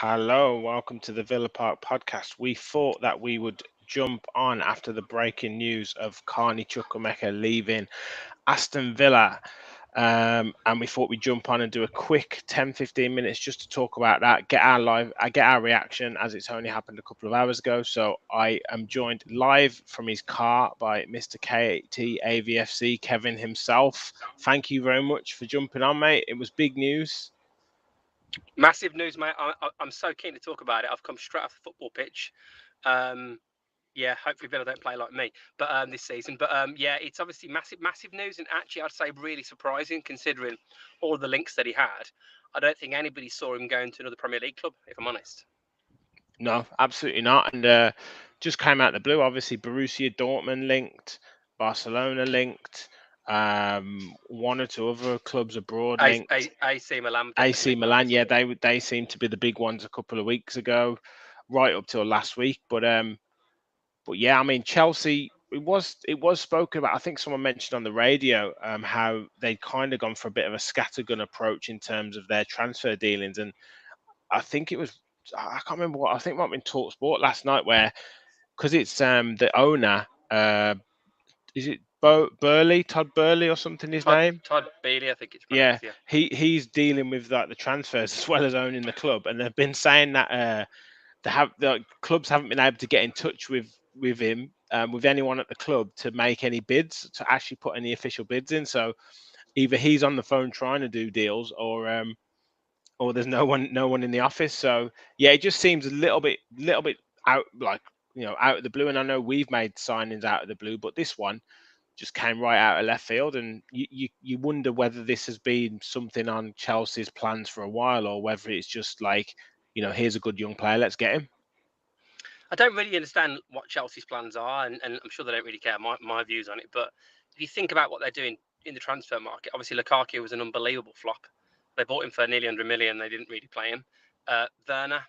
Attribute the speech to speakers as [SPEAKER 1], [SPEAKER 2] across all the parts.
[SPEAKER 1] Hello, welcome to the Villa Park podcast. We thought that we would jump on after the breaking news of Carney Chukwuemeka leaving Aston Villa. And we thought we'd jump on and do a quick 10-15 minutes just to talk about that, get our reaction, as it's only happened a couple of hours ago. So I am joined live from his car by Mr. KT AVFC, Kevin himself. Thank you very much for jumping on, mate. It was big news.
[SPEAKER 2] Massive news, mate. I'm so keen to talk about it. I've come straight off the football pitch. Yeah, hopefully Villa don't play like me, but this season. But yeah, it's obviously massive news, and actually, I'd say really surprising considering all the links that he had. I don't think anybody saw him going to another Premier League club, if I'm honest.
[SPEAKER 1] No, absolutely not. And just came out of the blue. Obviously, Borussia Dortmund linked, Barcelona linked, one or two other clubs abroad linked.
[SPEAKER 2] AC Milan.
[SPEAKER 1] AC Milan, yeah, they seem to be the big ones a couple of weeks ago, right up till last week. But yeah, I mean, Chelsea. It was spoken about. I think someone mentioned on the radio how they'd kind of gone for a bit of a scattergun approach in terms of their transfer dealings, and I think it was. I can't remember what I think might have been Talk Sport last night, where because it's the owner, is it Burley, Todd Burley or something? His name?
[SPEAKER 2] Todd Bailey, I think it's
[SPEAKER 1] pronounced. Yeah, he's dealing with like the transfers as well as owning the club, and they've been saying that the clubs haven't been able to get in touch with him, with anyone at the club to make any bids, to actually put any official bids in. So either he's on the phone trying to do deals, or there's no one in the office. So yeah, it just seems a little bit out, like, out of the blue. And I know we've made signings out of the blue, but this one just came right out of left field. And you wonder whether this has been something on Chelsea's plans for a while, or whether it's just like, here's a good young player, let's get him.
[SPEAKER 2] I don't really understand what Chelsea's plans are, and I'm sure they don't really care my views on it. But if you think about what they're doing in the transfer market, obviously Lukaku was an unbelievable flop. They bought him for nearly 100 million. They didn't really play him. Werner,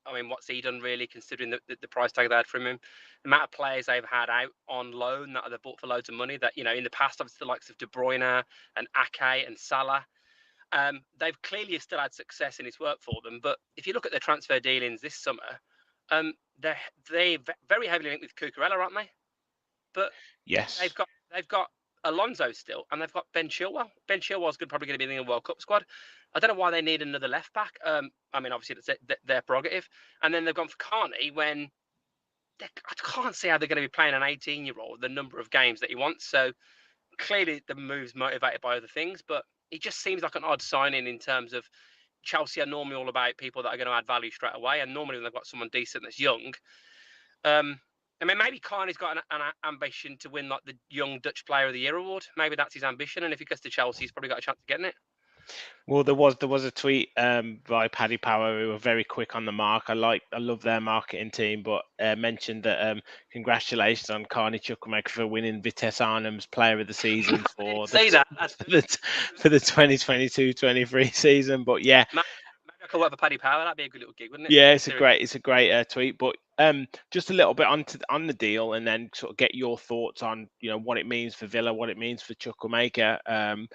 [SPEAKER 2] I mean, what's he done really, considering the price tag they had from him? The amount of players they've had out on loan that they've bought for loads of money, that, in the past, obviously the likes of De Bruyne and Ake and Salah, they've clearly still had success in his work for them. But if you look at their transfer dealings this summer, they're very heavily linked with Cucurella, aren't they? But
[SPEAKER 1] yes,
[SPEAKER 2] they've got Alonso still, and they've got Ben Chilwell. Ben Chilwell's probably going to be in the World Cup squad. I don't know why they need another left back. I mean, obviously that's their prerogative. And then they've gone for Carney when I can't see how they're going to be playing an 18-year-old the number of games that he wants. So clearly the move's motivated by other things, but it just seems like an odd signing in terms of Chelsea are normally all about people that are going to add value straight away. And normally when they've got someone decent that's young, I mean, maybe Carney's got an ambition to win like the Young Dutch Player of the Year award. Maybe that's his ambition, and if he gets to Chelsea, he's probably got a chance of getting it.
[SPEAKER 1] Well, there was a tweet by Paddy Power, who were very quick on the mark. I love their marketing team, but mentioned that congratulations on Carney Chukwuemeka for winning Vitesse Arnhem's Player of the Season for the 2022-23 season. But yeah,
[SPEAKER 2] maybe I could work for Paddy Power. That'd be a good little gig, wouldn't it?
[SPEAKER 1] Yeah, it's a great tweet. But just a little bit on the deal, and then sort of get your thoughts on what it means for Villa, what it means for Chukwuemeka.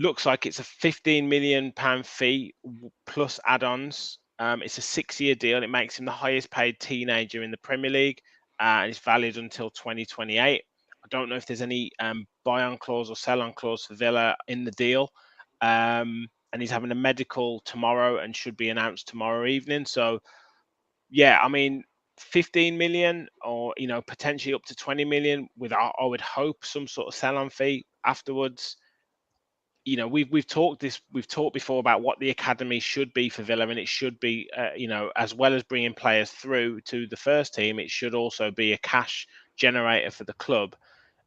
[SPEAKER 1] Looks like it's a £15 million fee plus add-ons. It's a 6-year deal. It makes him the highest paid teenager in the Premier League, and it's valid until 2028. I don't know if there's any buy-on clause or sell-on clause for Villa in the deal. And he's having a medical tomorrow and should be announced tomorrow evening. So, yeah, I mean, 15 million or, potentially up to 20 million with, I would hope, some sort of sell-on fee afterwards. We've talked before about what the academy should be for Villa, and it should be, as well as bringing players through to the first team, it should also be a cash generator for the club.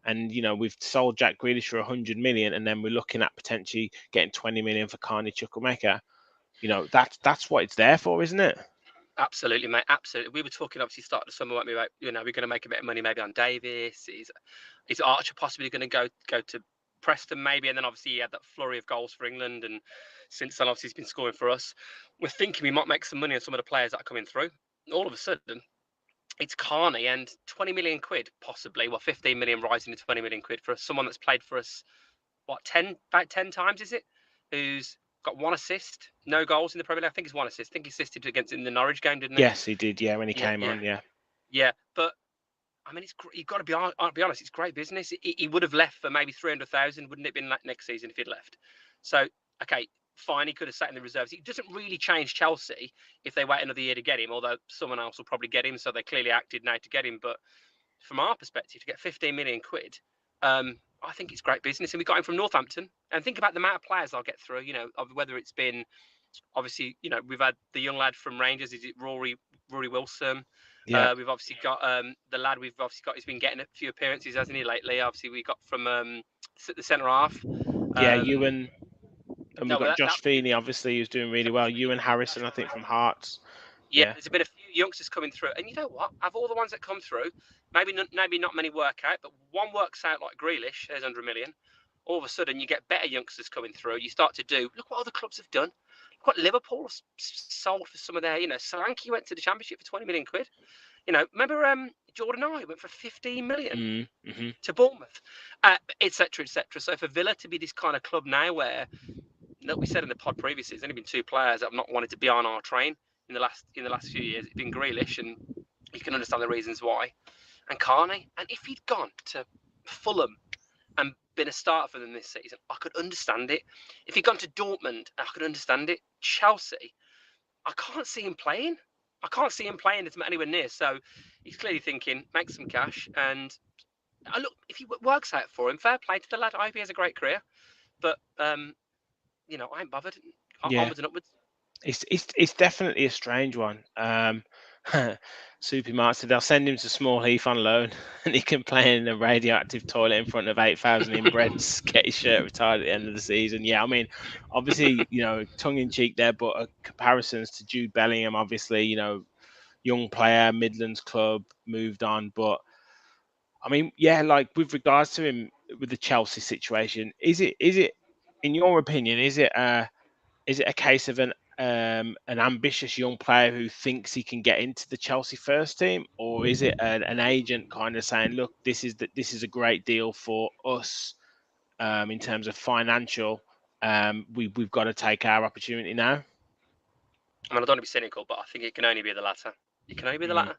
[SPEAKER 1] And we've sold Jack Grealish for 100 million, and then we're looking at potentially getting 20 million for Carney Chukwuemeka. That's what it's there for, isn't it?
[SPEAKER 2] Absolutely, mate. Absolutely. We were talking obviously start of the summer, weren't we, about we're going to make a bit of money maybe on Davis. Is Archer possibly going to go to Preston maybe, and then obviously he had that flurry of goals for England, and since then obviously he's been scoring for us. We're thinking we might make some money on some of the players that are coming through. All of a sudden, it's Carney and 20 million quid possibly. Well, 15 million rising to 20 million quid for someone that's played for us. What, about 10 times is it? Who's got 1 assist, no goals in the Premier League. I think it's 1 assist. I think he assisted against in the Norwich game, didn't he?
[SPEAKER 1] Yes, he did. Yeah, when he came on.
[SPEAKER 2] Yeah. But I mean, you've got to be honest. It's great business. He would have left for maybe 300,000, wouldn't it have been next season if he'd left? So okay, fine. He could have sat in the reserves. It doesn't really change Chelsea if they wait another year to get him. Although someone else will probably get him, so they clearly acted now to get him. But from our perspective, to get 15 million quid, I think it's great business. And we got him from Northampton. And think about the amount of players I'll get through. Whether it's been obviously, we've had the young lad from Rangers. Is it Rory Wilson?
[SPEAKER 1] Yeah.
[SPEAKER 2] We've obviously got the lad we've obviously got. He's been getting a few appearances, hasn't he, lately? Obviously, we got from the centre half.
[SPEAKER 1] Ewan. And we've got Josh Feeney, obviously, who's doing really well. Ewan Harrison, I think, from Hearts.
[SPEAKER 2] Yeah, there's been a few youngsters coming through. And you know what? Of all the ones that come through, maybe not many work out, but one works out like Grealish, there's 100 million. All of a sudden, you get better youngsters coming through. You start to do, look what other clubs have done. Look what Liverpool have sold for some of their, Solanke went to the Championship for 20 million quid. Remember Jordan I went for 15 million to Bournemouth, etc., etc. So for Villa to be this kind of club now where, like we said in the pod previously, there's only been 2 players that have not wanted to be on our train in the last few years. It's been Grealish, and you can understand the reasons why, and Carney. And if he'd gone to Fulham and been a starter for them this season, I could understand it. If he'd gone to Dortmund, I could understand it. Chelsea, I can't see him playing. I can't see him playing anywhere near. So he's clearly thinking, make some cash. And look, if he works out for him, fair play to the lad. I hope he has a great career. But I ain't bothered. Onwards and upwards.
[SPEAKER 1] It's definitely a strange one. Soupy Mark said they'll send him to Small Heath on loan, and he can play in a radioactive toilet in front of 8,000 inbreds, get his shirt retired at the end of the season. Yeah, I mean, obviously, tongue in cheek there, but comparisons to Jude Bellingham, obviously, young player, Midlands club, moved on. But I mean, yeah, like with regards to him with the Chelsea situation, is it in your opinion, is it a case of an ambitious young player who thinks he can get into the Chelsea first team, or is it an agent kind of saying, look, this is a great deal for us in terms of financial, we've got to take our opportunity now?
[SPEAKER 2] I mean, I don't want to be cynical, but I think it can only be the latter. It can only be the latter.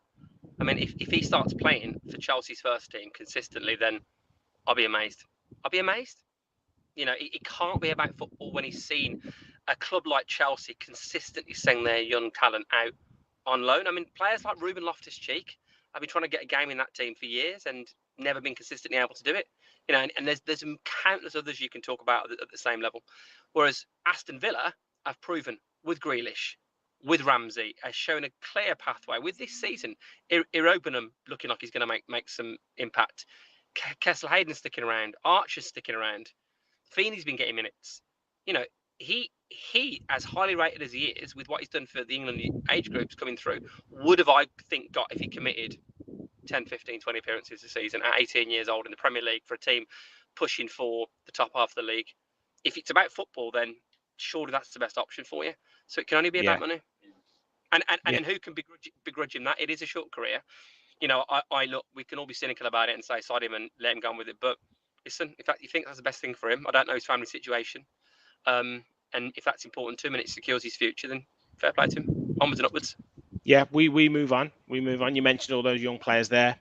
[SPEAKER 2] I mean, if he starts playing for Chelsea's first team consistently, then I'll be amazed. It can't be about football when he's seen a club like Chelsea consistently send their young talent out on loan. I mean, players like Ruben Loftus-Cheek have been trying to get a game in that team for years and never been consistently able to do it. And there's countless others you can talk about at the same level. Whereas Aston Villa have proven with Grealish, with Ramsey, has shown a clear pathway. With this season, Irobenham looking like he's going to make some impact. Kessel Hayden's sticking around. Archer's sticking around. Feeney's been getting minutes. He, as highly rated as he is, with what he's done for the England age groups coming through, would have, I think, got, if he committed 10, 15, 20 appearances a season at 18 years old in the Premier League for a team pushing for the top half of the league. If it's about football, then surely that's the best option for you. So it can only be about money. And who can begrudge him that? It is a short career. I look, we can all be cynical about it and say, sod him and let him go on with it. But listen, if you think that's the best thing for him, I don't know his family situation. And if that's important to him and it secures his future, then fair play to him. Onwards and upwards.
[SPEAKER 1] Yeah, we move on. We move on. You mentioned all those young players there.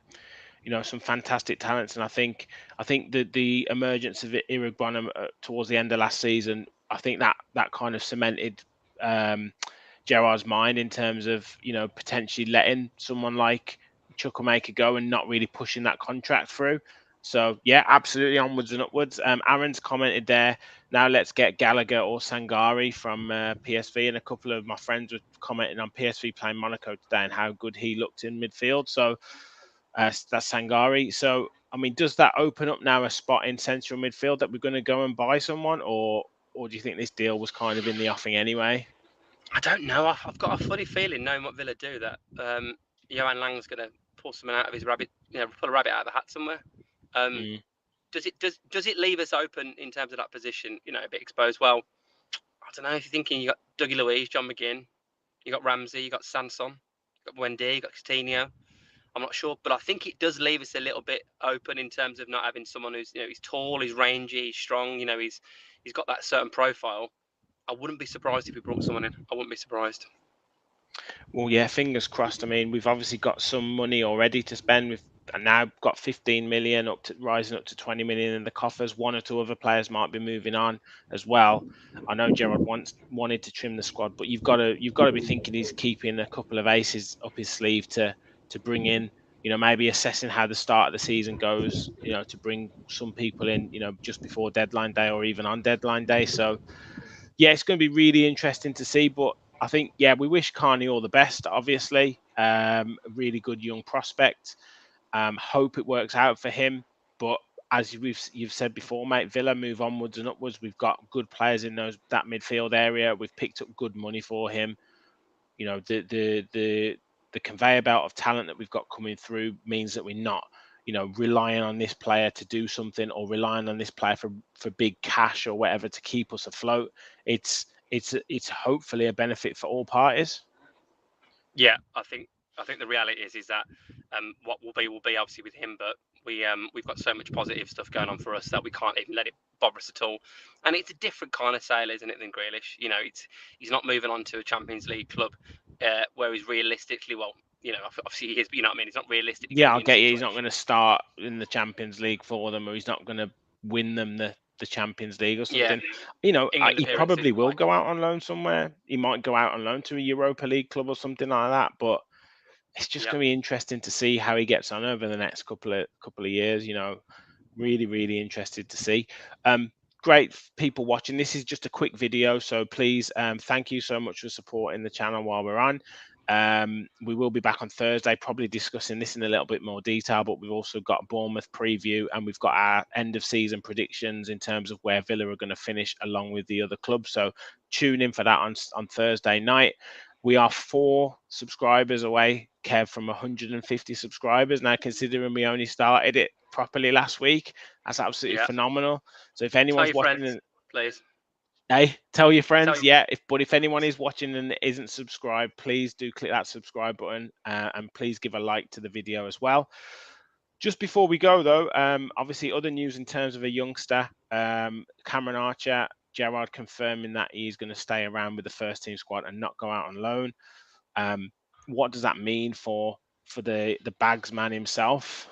[SPEAKER 1] Some fantastic talents, and I think the emergence of Irobenham towards the end of last season, I think that kind of cemented Gerrard's mind in terms of potentially letting someone like Chukwuemeka go and not really pushing that contract through. So yeah, absolutely onwards and upwards. Aaron's commented there. Now let's get Gallagher or Sangari from PSV, and a couple of my friends were commenting on PSV playing Monaco today and how good he looked in midfield. So that's Sangari. So I mean, does that open up now a spot in central midfield that we're going to go and buy someone, or do you think this deal was kind of in the offing anyway?
[SPEAKER 2] I don't know. I've got a funny feeling, knowing what Villa do, that Johan Lang's going to pull something out of his rabbit, pull a rabbit out of the hat somewhere. Does it leave us open in terms of that position? A bit exposed. Well, I don't know. If you're thinking, you got Dougie Luiz, John McGinn, you got Ramsey, you got Sanson, you got Wendy, you got Coutinho. I'm not sure, but I think it does leave us a little bit open in terms of not having someone who's he's tall, he's rangy, he's strong. He's got that certain profile. I wouldn't be surprised if we brought someone in. I wouldn't be surprised.
[SPEAKER 1] Well, yeah, fingers crossed. I mean, we've obviously got some money already to spend. We've now got 15 million rising up to 20 million in the coffers. One or two other players might be moving on as well. I know Gerrard wanted to trim the squad, but you've got to be thinking he's keeping a couple of aces up his sleeve to bring in. Maybe assessing how the start of the season goes. To bring some people in. Just before deadline day or even on deadline day. So yeah, it's going to be really interesting to see. But I think, yeah, we wish Carney all the best, obviously. A really good young prospect. Hope it works out for him. But as you've said before, mate, Villa move onwards and upwards. We've got good players in that midfield area. We've picked up good money for him. The conveyor belt of talent that we've got coming through means that we're not relying on this player to do something or relying on this player for big cash or whatever to keep us afloat. It's hopefully a benefit for all parties.
[SPEAKER 2] Yeah, I think the reality is that what will be obviously with him, but we've got so much positive stuff going on for us that we can't even let it bother us at all. And it's a different kind of sale, isn't it, than Grealish? He's not moving on to a Champions League club where he's realistically, obviously he is, but you know what I mean. He's not realistically.
[SPEAKER 1] Yeah, I'll get you. He's not going to start in the Champions League for them, or he's not going to win them the Champions League or something.
[SPEAKER 2] Yeah.
[SPEAKER 1] He probably will go out on loan somewhere. He might go out on loan to a Europa League club or something like that. But it's just going to be interesting to see how he gets on over the next couple of years. Really, really interested to see. Great people watching. This is just a quick video, so please thank you so much for supporting the channel while we're on. We will be back on Thursday, probably discussing this in a little bit more detail, but we've also got a Bournemouth preview and we've got our end of season predictions in terms of where Villa are going to finish along with the other clubs. So tune in for that on Thursday night. We are 4 subscribers away, Kev, from 150 subscribers. Now, considering we only started it properly last week, that's absolutely phenomenal. So if anyone's watching,
[SPEAKER 2] friends, please.
[SPEAKER 1] Hey, tell your friends. But if anyone is watching and isn't subscribed, please do click that subscribe button and please give a like to the video as well. Just before we go, though, obviously other news in terms of a youngster, Cameron Archer, Gerrard confirming that he's going to stay around with the first team squad and not go out on loan. What does that mean for the bags man himself?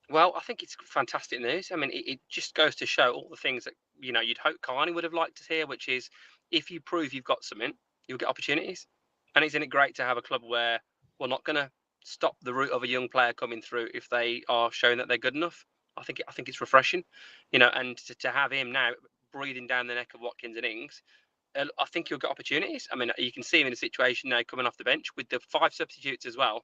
[SPEAKER 2] Well, I think it's fantastic news. I mean, it just goes to show all the things that you'd hope Carney would have liked to hear, which is if you prove you've got something, you'll get opportunities. And isn't it great to have a club where we're not going to stop the route of a young player coming through if they are showing that they're good enough? I think it's refreshing, and to have him now breathing down the neck of Watkins and Ings. I think you'll get opportunities. I mean, you can see him in a situation now coming off the bench with the 5 substitutes as well,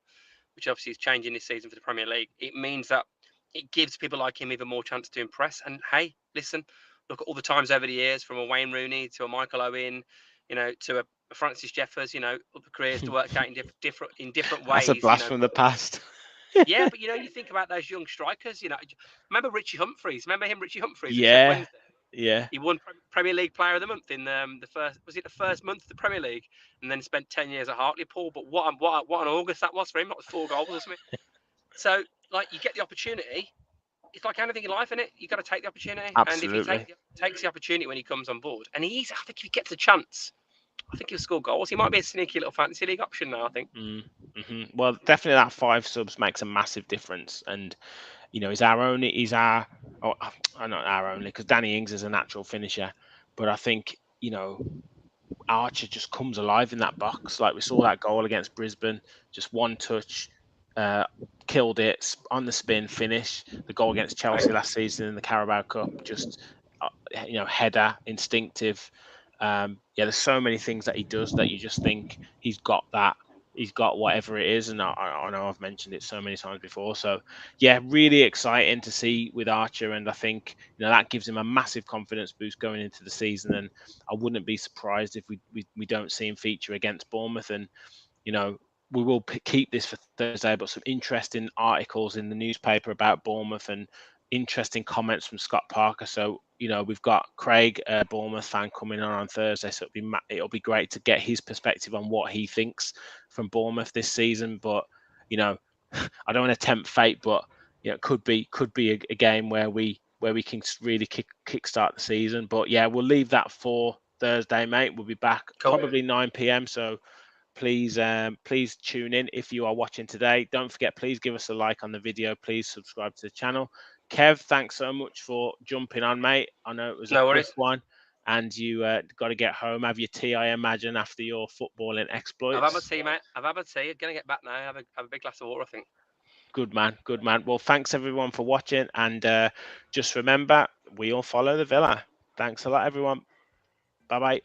[SPEAKER 2] which obviously is changing this season for the Premier League. It means that it gives people like him even more chance to impress. And hey, listen, look at all the times over the years, from a Wayne Rooney to a Michael Owen, to a Francis Jeffers, other careers to work out in different ways.
[SPEAKER 1] That's a blast from the past.
[SPEAKER 2] Yeah, but you think about those young strikers. Remember Richie Humphries? Remember him, Richie Humphries?
[SPEAKER 1] Yeah.
[SPEAKER 2] He won Premier League Player of the Month in the first month of the Premier League, and then spent 10 years at Hartlepool. But what an August that was for him! That was 4 goals or something. So, you get the opportunity. It's like anything in life, isn't it? You got to take the opportunity.
[SPEAKER 1] Absolutely.
[SPEAKER 2] And if he takes the opportunity when he comes on board, and I think if he gets the chance, I think he'll score goals. He might be a sneaky little fantasy league option now, I think.
[SPEAKER 1] Mm-hmm. Well, definitely that 5 subs makes a massive difference. And, not our only, because Danny Ings is a natural finisher. But I think, Archer just comes alive in that box. Like we saw that goal against Brisbane, just one touch, killed it on the spin, finish. The goal against Chelsea last season in the Carabao Cup, just header, instinctive. There's so many things that he does that you just think he's got that he's got whatever it is, and I know I've mentioned it so many times before. So yeah, really exciting to see with Archer, and I think that gives him a massive confidence boost going into the season. And I wouldn't be surprised if we don't see him feature against Bournemouth. And we will keep this for Thursday, but some interesting articles in the newspaper about Bournemouth and interesting comments from Scott Parker. So we've got Craig, a Bournemouth fan, coming on Thursday, so it'll be great to get his perspective on what he thinks from Bournemouth this season. But I don't want to tempt fate, but it could be a game where we can really kickstart the season. But yeah, we'll leave that for Thursday, mate. We'll be back probably 9 p.m. So please tune in if you are watching today. Don't forget, please give us a like on the video. Please subscribe to the channel. Kev, thanks so much for jumping on, mate. I know it was a quick one, and you got to get home, have your tea, I imagine, after your footballing exploits.
[SPEAKER 2] I've had my tea, mate. I've had my tea. Gonna get back now. Have a big glass of water, I think.
[SPEAKER 1] Good man. Well, thanks everyone for watching, and just remember, we all follow the Villa. Thanks a lot, everyone. Bye bye.